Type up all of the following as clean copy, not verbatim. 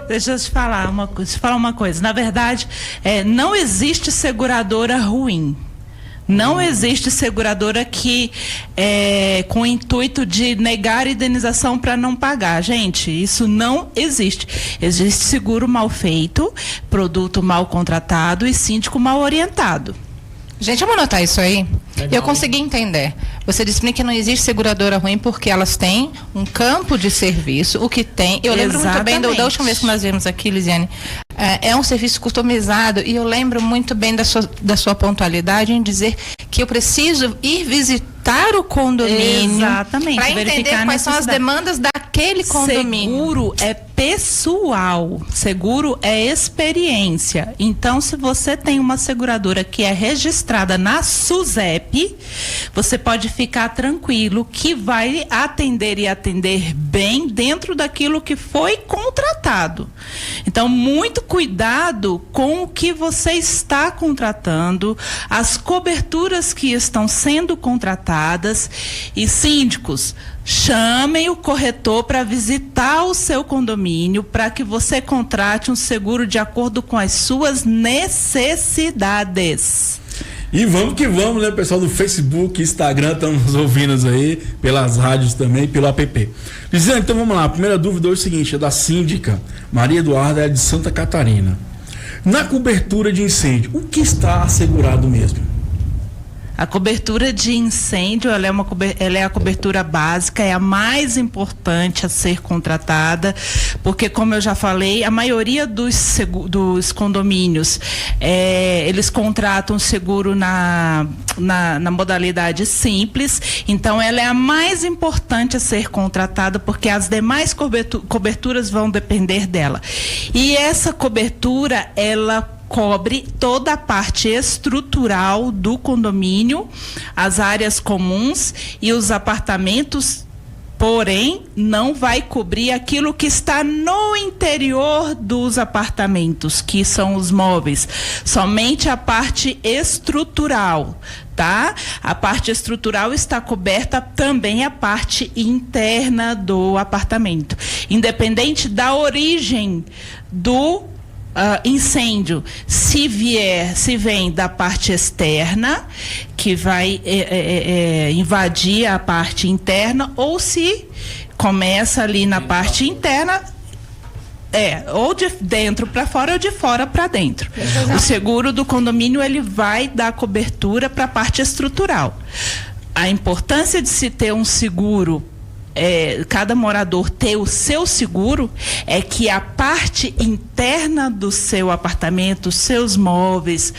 Deixa eu te falar uma coisa. Na verdade, não existe seguradora ruim. Não existe seguradora que com o intuito de negar indenização para não pagar. Gente, isso não existe. Existe seguro mal feito, produto mal contratado e síndico mal orientado. Gente, vamos anotar isso aí. Legal. Eu consegui entender. Você disse que não existe seguradora ruim porque elas têm um campo de serviço, o que tem. Eu lembro muito bem da última vez que nós vimos aqui, Lisiane. É um serviço customizado e eu lembro muito bem da sua pontualidade em dizer que eu preciso ir visitar o condomínio para entender quais são as demandas daquele condomínio. Seguro é pessoal, seguro é experiência. Então, se você tem uma seguradora que é registrada na SUSEP, você pode ficar tranquilo que vai atender e atender bem dentro daquilo que foi contratado. Então, muito cuidado com o que você está contratando, as coberturas que estão sendo contratadas. E síndicos, chamem o corretor para visitar o seu condomínio para que você contrate um seguro de acordo com as suas necessidades. E vamos que vamos, né, pessoal do Facebook, Instagram, estamos ouvindo aí, pelas rádios também, pelo app. Lisiane, então vamos lá, a primeira dúvida é o seguinte, é da síndica Maria Eduarda, é de Santa Catarina. Na cobertura de incêndio, o que está assegurado mesmo? A cobertura de incêndio, ela é a cobertura básica, é a mais importante a ser contratada, porque, como eu já falei, a maioria dos condomínios, eles contratam seguro na modalidade simples, então ela é a mais importante a ser contratada, porque as demais coberturas vão depender dela. E essa cobertura, ela cobre toda a parte estrutural do condomínio, as áreas comuns e os apartamentos, porém não vai cobrir aquilo que está no interior dos apartamentos, que são os móveis, somente a parte estrutural, tá? A parte estrutural está coberta também a parte interna do apartamento, independente da origem do incêndio, se vem da parte externa, que vai invadir a parte interna, ou se começa ali na parte interna, ou de dentro para fora ou de fora para dentro. O seguro do condomínio, ele vai dar cobertura para a parte estrutural. A importância de se ter um seguro, cada morador ter o seu seguro, é que a parte interna do seu apartamento, os seus móveis,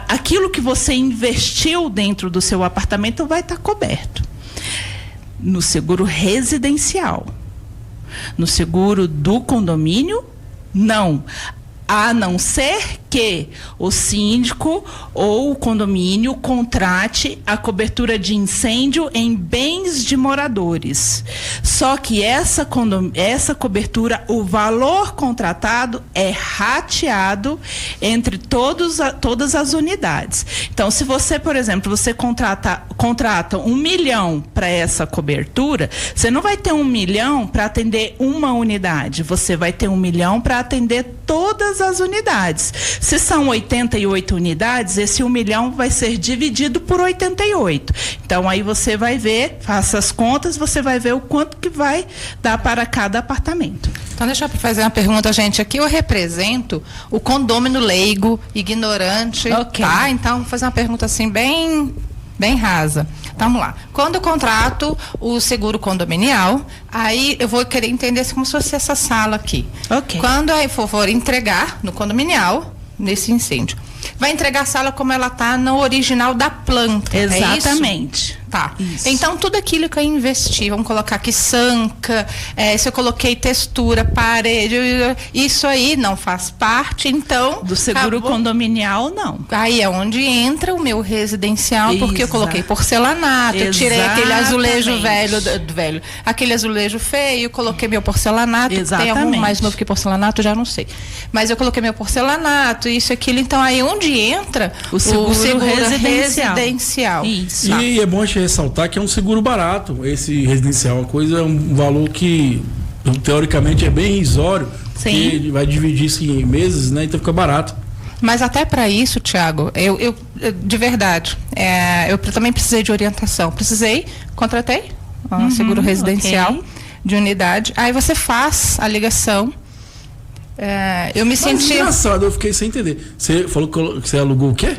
aquilo que você investiu dentro do seu apartamento vai estar coberto. No seguro residencial. No seguro do condomínio, não. A não ser que o síndico ou o condomínio contrate a cobertura de incêndio em bens de moradores. Só que essa cobertura, o valor contratado é rateado entre todas as unidades. Então, se você, por exemplo, você contrata 1 milhão para essa cobertura, você não vai ter 1 milhão para atender uma unidade, você vai ter 1 milhão para atender todas as unidades. Se são 88 unidades, esse 1 milhão vai ser dividido por 88. Então, aí você vai ver, faça as contas, você vai ver o quanto que vai dar para cada apartamento. Então, deixa eu fazer uma pergunta, gente. Aqui eu represento o condômino leigo, ignorante. Ok. Tá? Então, vou fazer uma pergunta assim, bem rasa. Vamos lá. Quando eu contrato o seguro condominial, aí eu vou querer entender como se fosse essa sala aqui. Ok. Quando aí for entregar no condominial, nesse incêndio, vai entregar a sala como ela está no original da planta. Exatamente. É isso? Tá. Isso. Então, tudo aquilo que eu investi, vamos colocar aqui sanca, se eu coloquei textura, parede, isso aí não faz parte, então... Do seguro condominial, não. Aí é onde entra o meu residencial, porque eu coloquei porcelanato, eu tirei aquele azulejo velho, aquele azulejo feio, coloquei meu porcelanato. Exatamente. Tem algum mais novo que porcelanato? Já não sei. Mas eu coloquei meu porcelanato, isso, aquilo, então aí onde entra o seguro residencial. Isso. E é bom a gente ressaltar que é um seguro barato, esse residencial, é um valor que teoricamente é bem irrisório, Sim. porque vai dividir isso em meses, né? Então fica barato. Mas até para isso, Tiago, eu de verdade, eu também precisei de orientação. Contratei um seguro residencial de unidade. Aí você faz a ligação. Eu me senti... engraçado, eu fiquei sem entender. Você falou que você alugou o quê?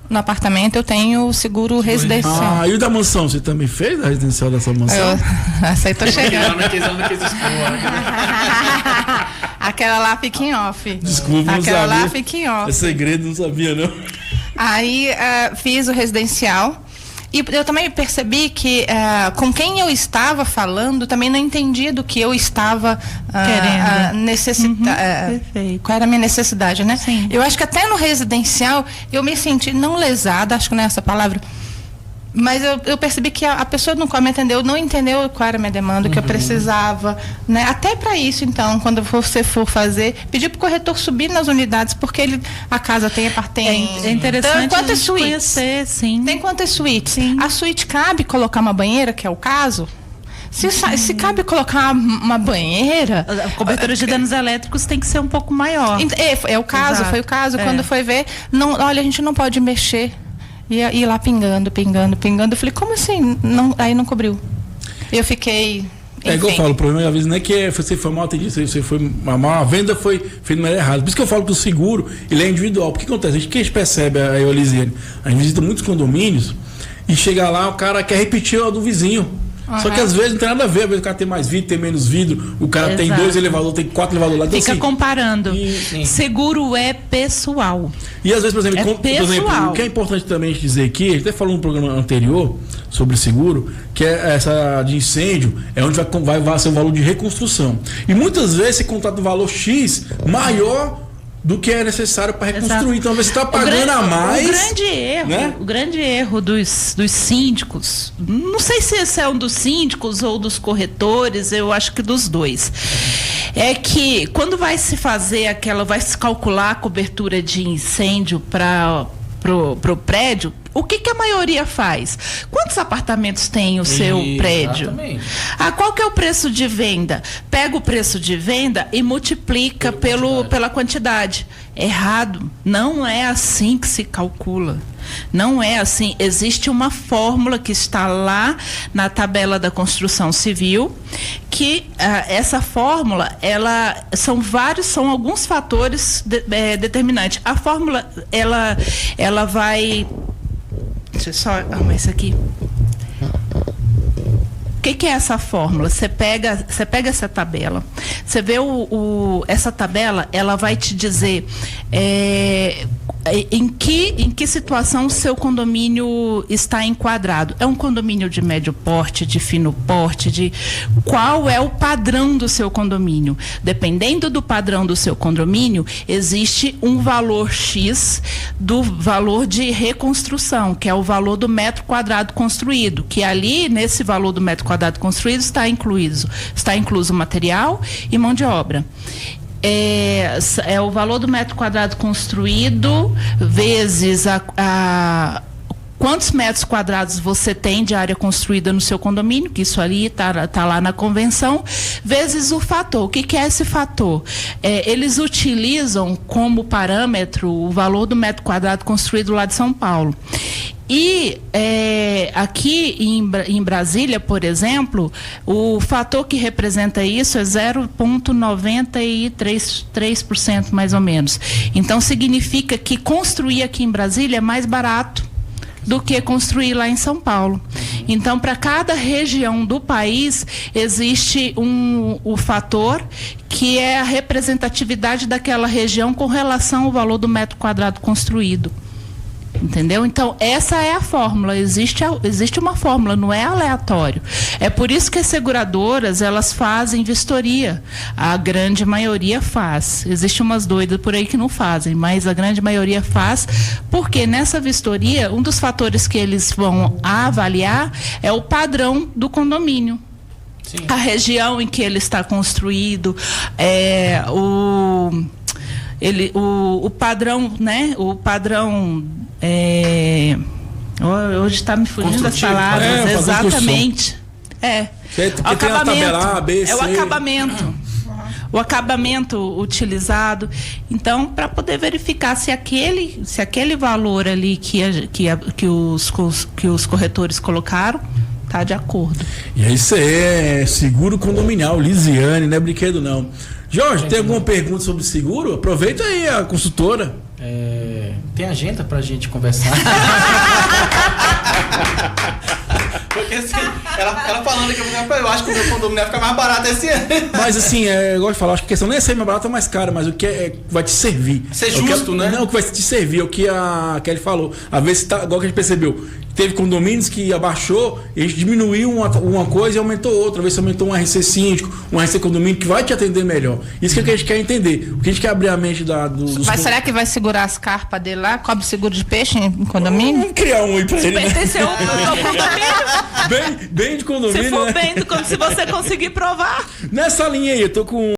No apartamento eu tenho seguro residencial. E o da mansão, você também fez a residencial dessa mansão? Essa aí tô chegando. Aquela lá fica em off. Desculpa, não Aquela sabia. lá fica em off. É segredo, não sabia, não. Aí fiz o residencial. E eu também percebi que com quem eu estava falando também não entendia do que eu estava necessitando. Qual era a minha necessidade, né? Sim. Eu acho que até no residencial eu me senti não lesada, acho que não é essa palavra, mas eu percebi que a pessoa não entendeu qual era a minha demanda, o que eu precisava, né? Até para isso, então, quando você for fazer, pedir para o corretor subir nas unidades, porque a casa tem É interessante quantas suítes? Conhecer, sim. Tem quantas suítes? Sim. A suíte cabe colocar uma banheira, que é o caso? Se cabe colocar uma banheira... A cobertura de danos elétricos tem que ser um pouco maior. É o caso, Exato. foi o caso. Quando foi ver, olha, a gente não pode mexer. E lá pingando. Eu falei, como assim? Aí não cobriu. Eu fiquei... É igual eu falo, o problema às vezes não é que você foi mal atendido, você foi a venda foi feita de maneira errada. Por isso que eu falo que o seguro, ele é individual. Porque o que acontece? O que a gente percebe, a Elisiane? A gente visita muitos condomínios e chega lá, o cara quer repetir o do vizinho. Só que às vezes não tem nada a ver, às vezes o cara tem mais vidro, tem menos vidro, o cara tem 2 elevadores, tem 4 elevadores lá. Então, Fica assim, comparando. Seguro é pessoal. E às vezes, por exemplo, pessoal. o que é importante também a gente dizer aqui, a gente até falou no programa anterior sobre seguro, que é essa de incêndio, é onde vai ser o valor de reconstrução. E muitas vezes você contrata um valor X maior do que é necessário para reconstruir. Exato. Então você está pagando a mais. O grande erro dos síndicos, não sei se esse é um dos síndicos ou dos corretores, eu acho que dos dois, é que quando vai se calcular a cobertura de incêndio pro prédio, o que a maioria faz? Quantos apartamentos tem o seu prédio? Qual que é o preço de venda? Pega o preço de venda e multiplica pela quantidade. Errado. Não é assim que se calcula. Não é assim. Existe uma fórmula que está lá na tabela da construção civil, que essa fórmula, são alguns fatores determinantes. A fórmula, ela vai... Deixa eu só arrumar isso aqui. O que é essa fórmula? Você pega essa tabela, você vê essa tabela, ela vai te dizer em que situação o seu condomínio está enquadrado. É um condomínio de médio porte, de fino porte, qual é o padrão do seu condomínio? Dependendo do padrão do seu condomínio, existe um valor X do valor de reconstrução, que é o valor do metro quadrado construído, que ali, nesse valor do metro quadrado construído, está incluso material e mão de obra. É o valor do metro quadrado construído vezes quantos metros quadrados você tem de área construída no seu condomínio, que isso ali tá lá na convenção, vezes o fator. O que é esse fator? Eles utilizam como parâmetro o valor do metro quadrado construído lá de São Paulo. E aqui em Brasília, por exemplo, o fator que representa isso é 0,93% mais ou menos. Então significa que construir aqui em Brasília é mais barato do que construir lá em São Paulo. Então, para cada região do país, existe o fator que é a representatividade daquela região com relação ao valor do metro quadrado construído. Entendeu? Então, essa é a fórmula. Existe uma fórmula, não é aleatório. É por isso que as seguradoras, elas fazem vistoria. A grande maioria faz. Existem umas doidas por aí que não fazem, mas a grande maioria faz, porque nessa vistoria, um dos fatores que eles vão avaliar é o padrão do condomínio. Sim. A região em que ele está construído, o padrão, né? O padrão... hoje está me fugindo das palavras. Exatamente. O acabamento. O acabamento. O acabamento utilizado. Então, para poder verificar se aquele valor ali que os corretores colocaram tá de acordo. E é isso aí, é seguro condominial, Lisiane, não é brinquedo não. Jorge, tem alguma pergunta sobre seguro? Aproveita aí a consultora. Tem agenda pra gente conversar? Porque assim, ela falando que eu acho que o meu condomínio vai ficar mais barato esse ano. Mas assim, eu gosto de falar, acho que a questão nem é ser mais barato ou mais caro, mas o que vai te servir. Ser justo, né? Não, o que vai te servir, o que a Kelly falou. Às vezes, igual que a gente percebeu, teve condomínios que abaixou, a gente diminuiu uma coisa e aumentou outra. Às vezes aumentou um RC síndico, um RC condomínio que vai te atender melhor. Isso que a gente quer entender. O que a gente quer abrir a mente dos... Mas será que vai segurar as carpas dele lá? Cobre seguro de peixe em condomínio? Vamos criar um aí pra ele, né? Pertenceu ao condomínio. Bem de condomínio, se for né? bem, se você conseguir provar. Nessa linha aí, eu tô com